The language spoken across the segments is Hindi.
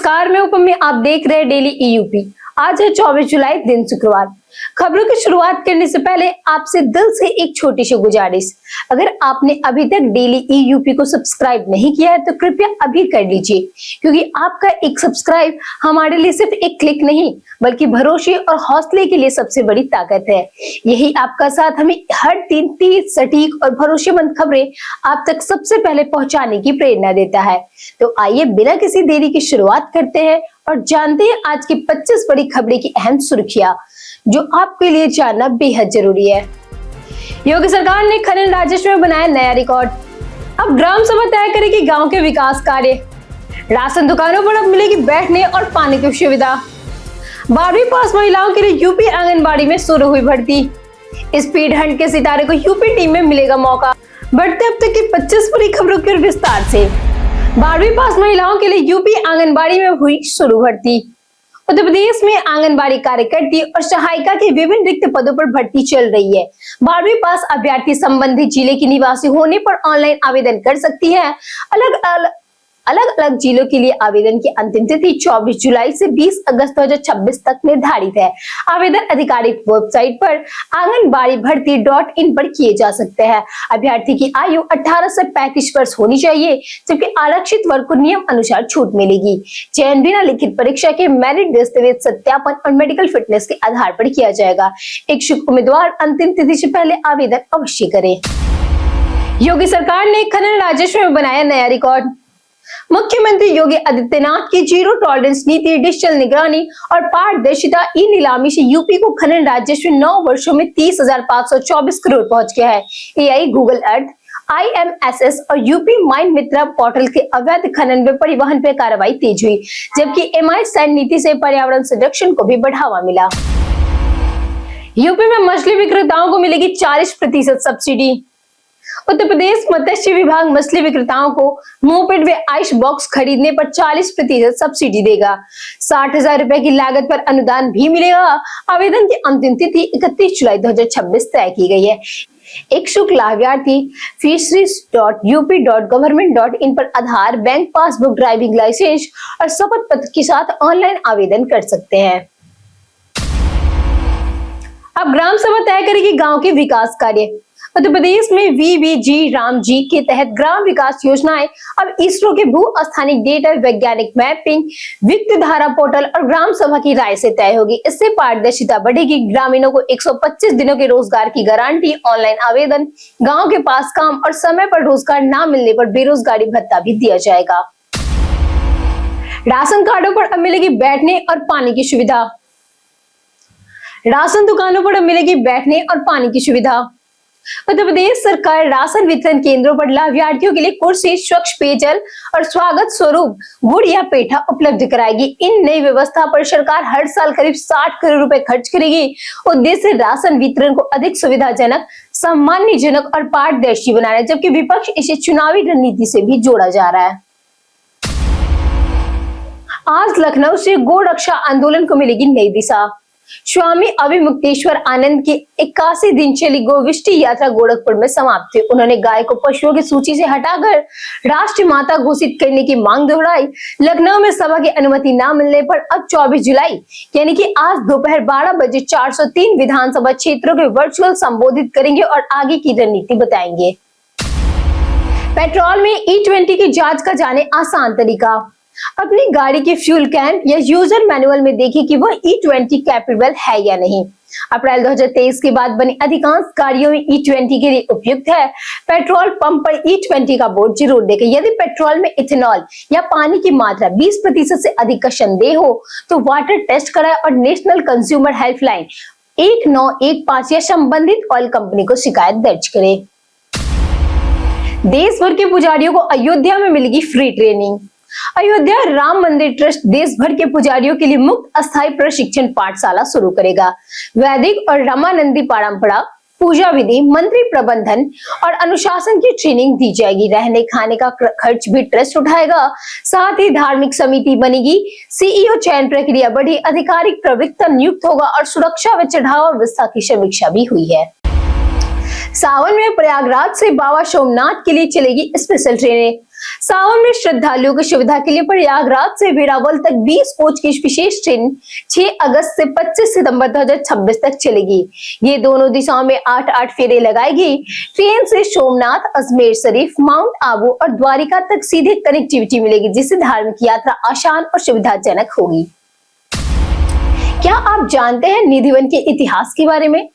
नमस्कार, मैं उपम में आप देख रहे हैं डेली ईयूपी। आज है 24 जुलाई, दिन शुक्रवार। खबरों की शुरुआत करने से पहले आपसे दिल से एक छोटी सी गुजारिश, अगर आपने अभी तक डेली ईयूपी को सब्सक्राइब नहीं किया है तो कृपया अभी कर लीजिए, क्योंकि आपका एक सब्सक्राइब हमारे लिए सिर्फ एक क्लिक नहीं बल्कि भरोसे और हौसले के लिए सबसे बड़ी ताकत है। यही आपका साथ हमें हर दिन तेज, सटीक और भरोसेमंद खबरें आप तक सबसे पहले पहुंचाने की प्रेरणा देता है। तो आइए बिना किसी देरी की शुरुआत करते हैं और जानते हैं आज की 25 बड़ी खबरें की अहम सुर्खियां जो आपके लिए जानना बेहद जरूरी है। योगी सरकार ने खनन राजस्व में बनाया नया रिकॉर्ड। अब ग्राम सभा तय करेगी गांव के विकास कार्य। राशन दुकानों पर अब मिलेगी बैठने और पानी की सुविधा। 12वीं पास महिलाओं के लिए यूपी आंगनबाड़ी में शुरू हुई भर्ती। स्पीड हंट के सितारे को यूपी टीम में मिलेगा मौका। बढ़ते अब तक की 25 बड़ी खबरों के विस्तार से। 12वीं पास महिलाओं के लिए यूपी आंगनबाड़ी में हुई शुरू भर्ती। उत्तर प्रदेश में आंगनबाड़ी कार्यकर्ती और सहायिका के विभिन्न रिक्त पदों पर भर्ती चल रही है। 12वीं पास अभ्यर्थी संबंधित जिले की निवासी होने पर ऑनलाइन आवेदन कर सकती है। अलग अलग जिलों के लिए आवेदन की अंतिम तिथि 24 जुलाई से 20 अगस्त 2026 तक निर्धारित है। आवेदन आधिकारिक वेबसाइट पर आंगनबाड़ी-भर्ती.in पर किए जा सकते हैं। अभ्यर्थी की आयु 18 से 35 वर्ष होनी चाहिए, जबकि आरक्षित वर्ग को नियम अनुसार छूट मिलेगी। चयन बिना लिखित परीक्षा के मेरिट, दस्तावेज सत्यापन और मेडिकल फिटनेस के आधार पर किया जाएगा। इच्छुक उम्मीदवार अंतिम तिथि से पहले आवेदन अवश्य करें। योगी सरकार ने खनन राजस्व में बनाया नया रिकॉर्ड। मुख्यमंत्री योगी आदित्यनाथ की जीरो टॉलरेंस नीति, डिजिटल निगरानी और पारदर्शिता ई नीलामी से यूपी को खनन राजस्व 9 वर्षों में 30,524 करोड़ पहुंच गया है। एआई, गूगल अर्थ, IMSS और यूपी माइन मित्रा पोर्टल के अवैध खनन व परिवहन पे कार्रवाई तेज हुई, जबकि MI सैंड नीति से पर्यावरण संरक्षण को भी बढ़ावा मिला। यूपी में मछली विक्रेताओं को मिलेगी 40% सब्सिडी। उत्तर प्रदेश मत्स्य विभाग मछली विक्रेताओं को मोपेड व आइस बॉक्स खरीदने पर 40% सब्सिडी देगा। 60,000 रुपए की लागत पर अनुदान भी मिलेगा। आवेदन की अंतिम तिथि 31 जुलाई 2026 तय की गई है। इच्छुक लाभार्थी fisheries.up.government.in पर आधार, बैंक पासबुक, ड्राइविंग लाइसेंस और शपथ पत्र के साथ ऑनलाइन आवेदन कर सकते हैं। अब ग्राम सभा तय करेगी गांव के विकास कार्य। उत्तर प्रदेश में VBG रामजी के तहत ग्राम विकास योजनाएं अब इसरो के भू स्थानिक डेटा, वैज्ञानिक मैपिंग, वित्त धारा पोर्टल और ग्राम सभा की राय से तय होगी। इससे पारदर्शिता बढ़ेगी। ग्रामीणों को 125 दिनों के रोजगार की गारंटी, ऑनलाइन आवेदन, गांव के पास काम और समय पर रोजगार न मिलने पर बेरोजगारी भत्ता भी दिया जाएगा। राशन कार्डों पर अब मिलेगी बैठने और पानी की सुविधा। राशन दुकानों पर अब मिलेगी बैठने और पानी की सुविधा। उत्तर प्रदेश सरकार राशन वितरण केंद्रों पर लाभार्थियों के लिए कुर्सी, स्वच्छ पेयजल और स्वागत स्वरूप गुड़ या पेठा उपलब्ध कराएगी। इन नई व्यवस्था पर सरकार हर साल करीब 60 करोड़ रुपए खर्च करेगी। उद्देश्य राशन वितरण को अधिक सुविधाजनक, सम्मानजनक और पारदर्शी बनाना है, जबकि विपक्ष इसे चुनावी रणनीति से भी जोड़ा जा रहा है। आज लखनऊ से गौ रक्षा आंदोलन को मिलेगी नई दिशा। स्वामी अभिमुक्तेश्वर आनंद की 81 दिन चली गोविष्ठी यात्रा गोरखपुर में समाप्त हुई। उन्होंने गाय को पशुओं की सूची से हटाकर राष्ट्र माता घोषित करने की मांग दोहराई। लखनऊ में सभा की अनुमति न मिलने पर अब 24 जुलाई यानी कि आज दोपहर 12 बजे 403 विधानसभा क्षेत्रों के वर्चुअल संबोधित करेंगे और आगे की रणनीति बताएंगे। पेट्रोल में E20 की जांच का जाने आसान तरीका। अपनी गाड़ी के फ्यूल कैन या यूजर मैनुअल में देखें कि वह E20 कैपेबल है या नहीं। अप्रैल 2023 के बाद बनी अधिकांश गाड़ियों में E20 के लिए उपयुक्त है। पेट्रोल पंप पर E20 का बोर्ड जरूर देखें। यदि पेट्रोल में इथेनॉल या पानी की मात्रा 20% से अधिक का संदेह हो तो वाटर टेस्ट कराएं और नेशनल कंज्यूमर हेल्पलाइन 1915 या संबंधित ऑयल कंपनी को शिकायत दर्ज करें। देश भर के पुजारियों को अयोध्या में मिलेगी फ्री ट्रेनिंग। अयोध्या राम मंदिर ट्रस्ट देश भर के पुजारियों के लिए मुफ्त अस्थायी प्रशिक्षण पाठशाला शुरू करेगा। वैदिक और रामानंदी परंपरा, पूजा विधि, मंत्री प्रबंधन और अनुशासन की ट्रेनिंग दी जाएगी। रहने खाने का खर्च भी ट्रस्ट उठाएगा। साथ ही धार्मिक समिति बनेगी। CEO चयन प्रक्रिया बढ़ी, आधिकारिक प्रवक्ता नियुक्त होगा और सुरक्षा व चढ़ावा व्यवस्था की समीक्षा भी हुई है। सावन में प्रयागराज से बाबा सोमनाथ के लिए चलेगी स्पेशल ट्रेनें। सावन में श्रद्धालुओं की सुविधा के लिए प्रयागराज से वेरावल तक 20 कोच की विशेष ट्रेन 6 अगस्त से 25 सितंबर 2026 तक चलेगी। ये दोनों दिशाओं में 8-8 फेरे लगाएगी। ट्रेन से सोमनाथ, अजमेर शरीफ, माउंट आबू और द्वारिका तक सीधे कनेक्टिविटी मिलेगी, जिससे धार्मिक यात्रा आसान और सुविधाजनक होगी। क्या आप जानते हैं निधिवन के इतिहास के बारे में?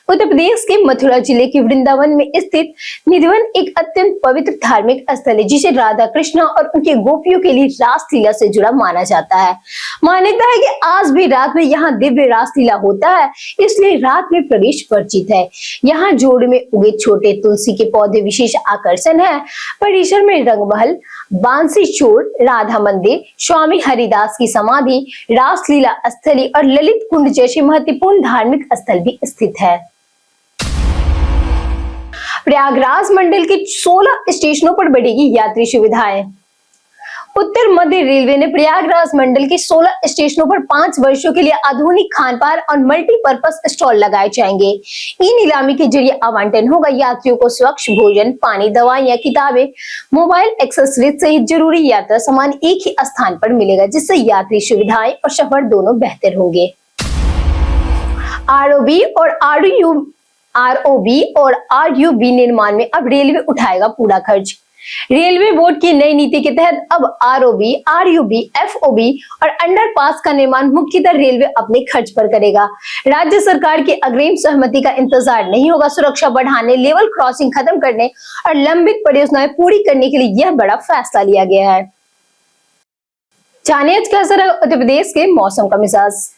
उत्तर प्रदेश के मथुरा जिले के वृंदावन में स्थित निधिवन एक अत्यंत पवित्र धार्मिक स्थल है, जिसे राधा कृष्ण और उनके गोपियों के लिए रासलीला से जुड़ा माना जाता है। मान्यता है कि आज भी रात में यहाँ दिव्य रासलीला होता है, इसलिए रात में प्रवेश वर्जित है। यहाँ जोड़ में उगे छोटे तुलसी के पौधे विशेष आकर्षण है। परिसर में रंगमहल, बांसी चोर, राधा मंदिर, स्वामी हरिदास की समाधि, रासलीला स्थली और ललित कुंड जैसे महत्वपूर्ण धार्मिक स्थल भी स्थित है। प्रयागराज मंडल के 16 स्टेशनों पर बढ़ेगी यात्री सुविधाएं। उत्तर मध्य रेलवे ने प्रयागराज मंडल के 16 स्टेशनों पर 5 वर्षों के लिए आधुनिक खानपान और मल्टीपर्पज स्टॉल लगाए जाएंगे। ई नीलामी के जरिए आवंटन होगा। यात्रियों को स्वच्छ भोजन, पानी, दवाइयां, किताबें, मोबाइल एक्सेसरीज सहित जरूरी यात्रा सामान एक ही स्थान पर मिलेगा, जिससे यात्री सुविधाएं और सफर दोनों बेहतर होंगे। आरओबी और आरयूबी निर्माण में अब रेलवे उठाएगा पूरा खर्च। रेलवे बोर्ड की नई नीति के तहत अब आरओबी, आरयूबी, एफओबी और अंडरपास का निर्माण मुख्यतः रेलवे अपने खर्च पर करेगा। राज्य सरकार की अग्रिम सहमति का इंतजार नहीं होगा। सुरक्षा बढ़ाने, लेवल क्रॉसिंग खत्म करने और लंबित परियोजनाएं पूरी करने के लिए यह बड़ा फैसला लिया गया है। जानिए आज कैसा रहा उत्तर प्रदेश के मौसम का मिजाज।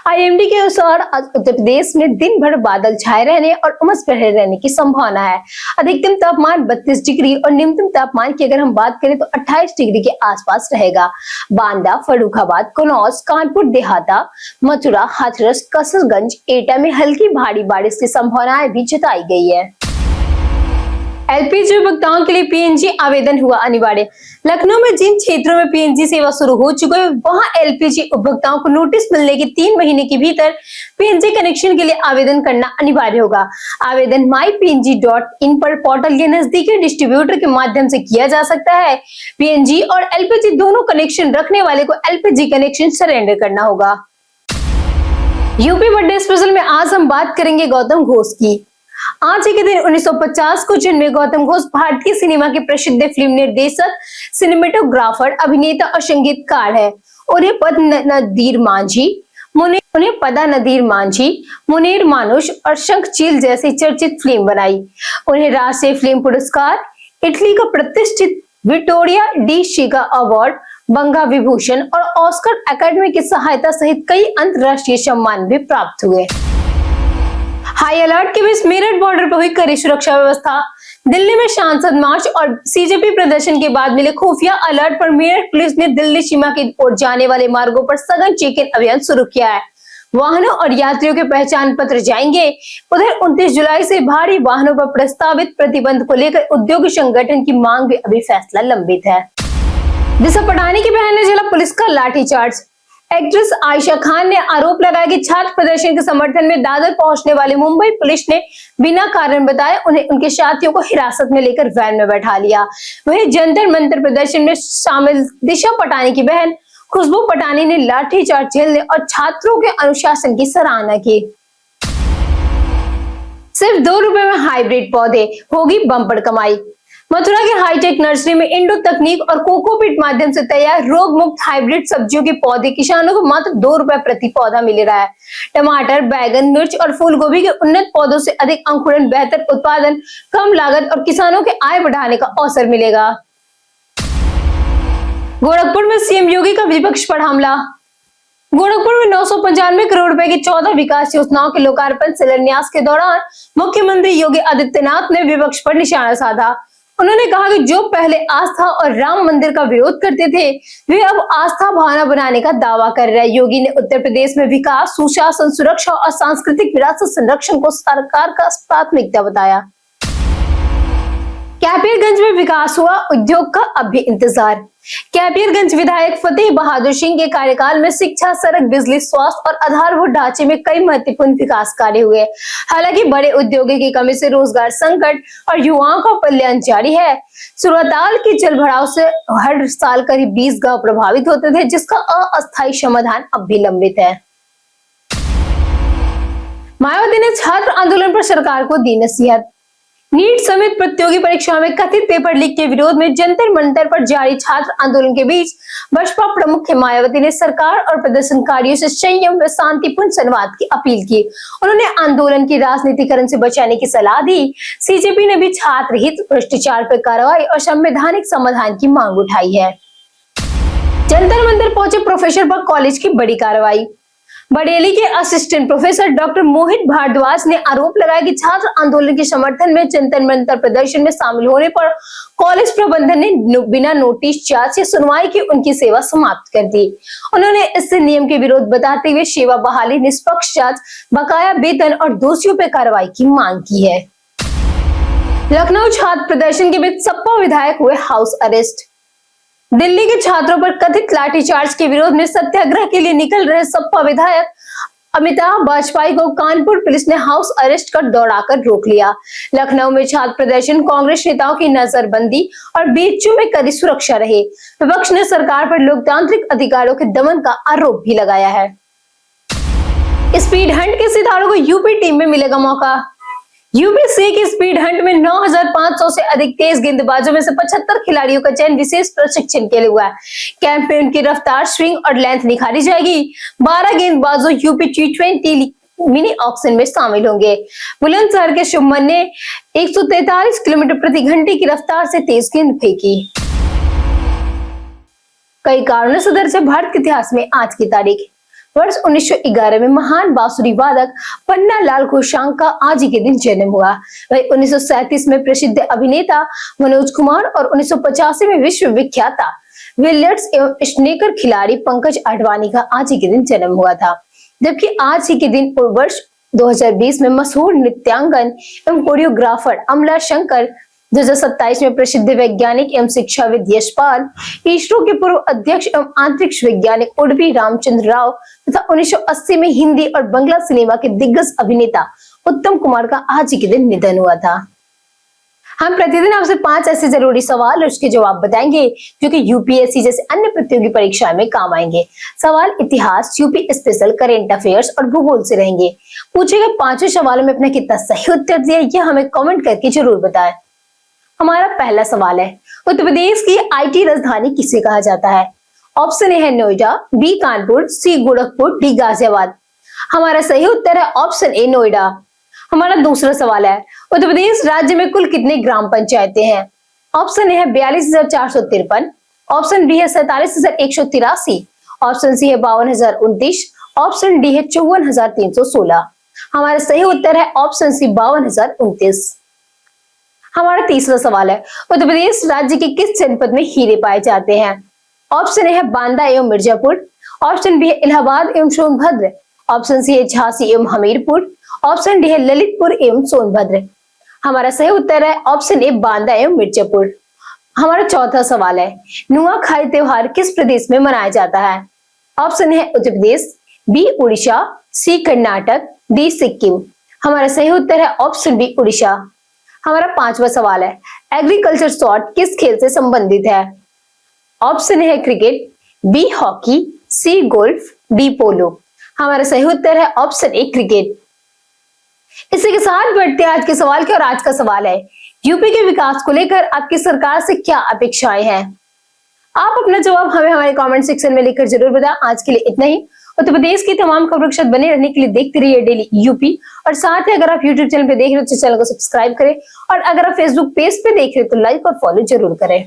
आईएमडी के अनुसार आज उत्तर प्रदेश में दिन भर बादल छाए रहने और उमस भरे रहने की संभावना है। अधिकतम तापमान 32 डिग्री और न्यूनतम तापमान की अगर हम बात करें तो 28 डिग्री के आसपास रहेगा। बांदा, फर्रुखाबाद, कन्नौज, कानपुर देहाता, मथुरा, हाथरस, कसरगंज, एटा में हल्की भारी बारिश की संभावनाएं भी जताई गई है। एलपीजी उपभोक्ताओं के लिए पीएनजी आवेदन हुआ अनिवार्य। लखनऊ में जिन क्षेत्रों में पीएनजी सेवा शुरू हो चुकी है, वहां एलपीजी उपभोक्ताओं को नोटिस मिलने के 3 महीने के भीतर पीएनजी कनेक्शन के लिए आवेदन करना अनिवार्य होगा। आवेदन mypng.in पर पोर्टल या नजदीकी डिस्ट्रीब्यूटर के माध्यम से किया जा सकता है। पीएनजी और एलपीजी दोनों कनेक्शन रखने वाले को एलपीजी कनेक्शन सरेंडर करना होगा। यूपी बर्थडे स्पेशल में आज हम बात करेंगे गौतम घोष की। आज के दिन 1950 को जन्मे गौतम घोष भारतीय सिनेमा के प्रसिद्ध फिल्म निर्देशक, सिनेमेटोग्राफर, अभिनेता और संगीतकार है। उन्हें पदा नदीर मांझी, मुनेर मानुष और शंखचील जैसी चर्चित फिल्म बनाई। उन्हें राष्ट्रीय फिल्म पुरस्कार, इटली का प्रतिष्ठित विक्टोरिया डी सिगा अवार्ड, बंगा विभूषण और ऑस्कर अकेडमी की सहायता सहित कई अंतर्राष्ट्रीय सम्मान भी प्राप्त हुए। हाई अलर्ट के बीच मेरठ बॉर्डर पर हुई कड़ी सुरक्षा व्यवस्था। दिल्ली में सांसद मार्च और सीजेपी प्रदर्शन के बाद मिले खुफिया अलर्ट पर मेरठ पुलिस ने दिल्ली सीमा की ओर जाने वाले मार्गों पर सघन चेकिंग अभियान शुरू किया है। वाहनों और यात्रियों के पहचान पत्र जाएंगे। उधर 29 जुलाई से भारी वाहनों पर प्रस्तावित प्रतिबंध को लेकर उद्योग संगठन की मांग भी अभी फैसला लंबित है। दिशा पटानी की बहन ने झेला पुलिस का लाठीचार्ज। एक्ट्रेस आयशा खान ने आरोप लगाया कि छात्र प्रदर्शन के समर्थन में दादर पहुंचने वाले मुंबई पुलिस ने बिना कारण बताए उन्हें उनके साथियों को हिरासत में लेकर वैन में बैठा लिया। वहीं जंतर मंतर प्रदर्शन में शामिल दिशा पटानी की बहन खुशबू पटानी ने लाठीचार्ज झेलने और छात्रों के अनुशासन की सराहना की। सिर्फ 2 रुपए में हाइब्रिड पौधे, होगी बम्पर कमाई। मथुरा के हाईटेक नर्सरी में इंडो तकनीक और कोकोपीट माध्यम से तैयार रोग मुक्त हाइब्रिड सब्जियों के पौधे किसानों को मात्र 2 रुपए प्रति पौधा मिल रहा है। टमाटर, बैगन, मिर्च और फूल गोभी के उन्नत पौधों से अधिक अंकुरण, बेहतर उत्पादन, कम लागत और किसानों के आय बढ़ाने का अवसर मिलेगा। गोरखपुर में सीएम योगी का विपक्ष पर हमला। गोरखपुर में 995 करोड़ रुपए की 14 विकास योजनाओं के लोकार्पण शिलान्यास के दौरान मुख्यमंत्री योगी आदित्यनाथ ने विपक्ष पर निशाना साधा। उन्होंने कहा कि जो पहले आस्था और राम मंदिर का विरोध करते थे, वे अब आस्था भावना बनाने का दावा कर रहे हैं। योगी ने उत्तर प्रदेश में विकास, सुशासन, सुरक्षा और सांस्कृतिक विरासत संरक्षण को सरकार का प्राथमिकता बताया। कैपियरगंज में विकास हुआ, उद्योग का अब भी इंतजार। कैपियरगंज विधायक फतेह बहादुर सिंह के कार्यकाल में शिक्षा, सड़क, बिजली, स्वास्थ्य और आधारभूत ढांचे में कई महत्वपूर्ण विकास कार्य हुए। हालांकि बड़े उद्योगों की कमी से रोजगार संकट और युवाओं का पलायन जारी है। सूरताल की जलभराव से हर साल करीब 20 गांव प्रभावित होते थे, जिसका अस्थायी समाधान अब भी लंबित है। मायावती ने छात्र आंदोलन पर सरकार को दी नसीहत। नीट समेत प्रतियोगी परीक्षाओं में कथित पेपर लीक के विरोध में जंतर मंतर पर जारी छात्र आंदोलन के बीच बसपा प्रमुख मायावती ने सरकार और प्रदर्शनकारियों से संयम व शांतिपूर्ण संवाद की अपील की। उन्होंने आंदोलन की राजनीतिकरण से बचाने की सलाह दी। सीजेपी ने भी छात्र हित, भ्रष्टाचार पर कार्रवाई और संवैधानिक समाधान की मांग उठाई है। जंतर मंतर पहुंचे प्रोफेसर पर कॉलेज की बड़ी कार्रवाई। बरेली के असिस्टेंट प्रोफेसर डॉक्टर मोहित भारद्वाज ने आरोप लगाया कि छात्र आंदोलन के समर्थन में जंतर मंतर प्रदर्शन में शामिल होने पर कॉलेज प्रबंधन ने बिना नोटिस, जांच या सुनवाई की उनकी सेवा समाप्त कर दी। उन्होंने इससे नियम के विरोध बताते हुए सेवा बहाली, निष्पक्ष जांच, बकाया वेतन और दोषियों पर कार्रवाई की मांग की है। लखनऊ छात्र प्रदर्शन के बीच सपा विधायक हुए हाउस अरेस्ट। दिल्ली के छात्रों पर कथित लाठीचार्ज के विरोध में सत्याग्रह के लिए निकल रहे सपा विधायक अमिताभ बाजपेयी को कानपुर पुलिस ने हाउस अरेस्ट कर दौड़ाकर रोक लिया। लखनऊ में छात्र प्रदर्शन, कांग्रेस नेताओं की नजरबंदी और बीएचयू में कड़ी सुरक्षा रही। विपक्ष ने सरकार पर लोकतांत्रिक अधिकारों के दमन का आरोप भी लगाया है। स्पीड हंट के सितारों को यूपी टीम में मिलेगा मौका। यूपीसी की स्पीड हंट में 9,500 से अधिक तेज गेंदबाजों में से 75 खिलाड़ियों का चयन विशेष प्रशिक्षण के लिए हुआ है। कैंप में उनकी रफ्तार, स्विंग और लेंथ निखारी जाएगी। 12 गेंदबाजों यूपी T20 मिनी ऑक्शन में शामिल होंगे। बुलंदशहर के शुभमन ने 143 किलोमीटर प्रति घंटे की रफ्तार से तेज गेंद फेंकी। कई कारणों से दर्ज है भारत के इतिहास में आज की तारीख। वर्ष 1911 में महान बांसुरी वादक पन्ना लाल घोषांग का आज ही के दिन जन्म हुआ। वही 1937 में प्रसिद्ध अभिनेता मनोज कुमार और 1985 में विश्व विख्याता बिलियर्ड्स एवं स्नूकर खिलाड़ी पंकज आडवाणी का आज ही के दिन जन्म हुआ था। जबकि आज ही के दिन वर्ष 2020 में मशहूर नृत्यांगन एवं कोरियोग्राफर अमला शंकर, 2027 में प्रसिद्ध वैज्ञानिक एवं शिक्षाविद यशपाल, इसरो के पूर्व अध्यक्ष एवं अंतरिक्ष वैज्ञानिक उडुपी रामचंद्र राव तथा 1980 में हिंदी और बांग्ला सिनेमा के दिग्गज अभिनेता उत्तम कुमार का आज ही के दिन निधन हुआ था। हम प्रतिदिन आपसे 5 ऐसे जरूरी सवाल और उसके जवाब बताएंगे जो कि यूपीएससी जैसे अन्य प्रतियोगी परीक्षाएं में काम आएंगे। सवाल इतिहास, यूपी स्पेशल, करेंट अफेयर्स और भूगोल से रहेंगे। पूछे गए 5 सवालों में अपना कितना सही उत्तर दिया यह हमें कमेंट करके जरूर बताएं। हमारा पहला सवाल है, उत्तर प्रदेश की आईटी राजधानी किसे कहा जाता है? ऑप्शन ए है नोएडा, बी कानपुर, सी गोरखपुर, डी गाजियाबाद। हमारा सही उत्तर है ऑप्शन ए नोएडा। हमारा दूसरा सवाल है, उत्तर प्रदेश राज्य में कुल कितने ग्राम पंचायतें हैं? ऑप्शन ए है 42,453, ऑप्शन बी है 47,183, ऑप्शन सी है 52,029, ऑप्शन डी है 54,316। हमारा सही उत्तर है ऑप्शन सी 52,029। हमारा तीसरा सवाल है, उत्तर प्रदेश राज्य के किस जनपद में हीरे पाए जाते हैं? ऑप्शन ए है बांदा एवं मिर्जापुर, ऑप्शन बी है इलाहाबाद एवं सोनभद्र, ऑप्शन सी है झांसी एवं हमीरपुर, ऑप्शन डी है ललितपुर एवं सोनभद्र। हमारा सही उत्तर है ऑप्शन ए बांदा एवं मिर्जापुर। हमारा चौथा सवाल है, नुआखाई त्योहार किस प्रदेश में मनाया जाता है? ऑप्शन है उत्तर प्रदेश, बी उड़ीसा, सी कर्नाटक, डी सिक्किम। हमारा सही उत्तर है ऑप्शन बी उड़ीसा। हमारा पांचवा सवाल है, एग्रीकल्चर शॉट किस खेल से संबंधित है? ऑप्शन है क्रिकेट, बी हॉकी, सी गोल्फ, डी पोलो। हमारा सही उत्तर है ऑप्शन ए क्रिकेट। इसी के साथ बढ़ते आज के सवाल के, और आज का सवाल है, यूपी के विकास को लेकर आपकी सरकार से क्या अपेक्षाएं हैं? आप अपना जवाब हमें हमारे कमेंट सेक्शन में लिखकर जरूर बताएं। आज के लिए इतना ही। उत्तर प्रदेश की तमाम खबरों के साथ बने रहने के लिए देखते रहिए डेली यूपी, और साथ ही अगर आप यूट्यूब चैनल पे देख रहे हो तो चैनल को सब्सक्राइब करें, और अगर आप फेसबुक पेज पे देख रहे हो तो लाइक और फॉलो जरूर करें।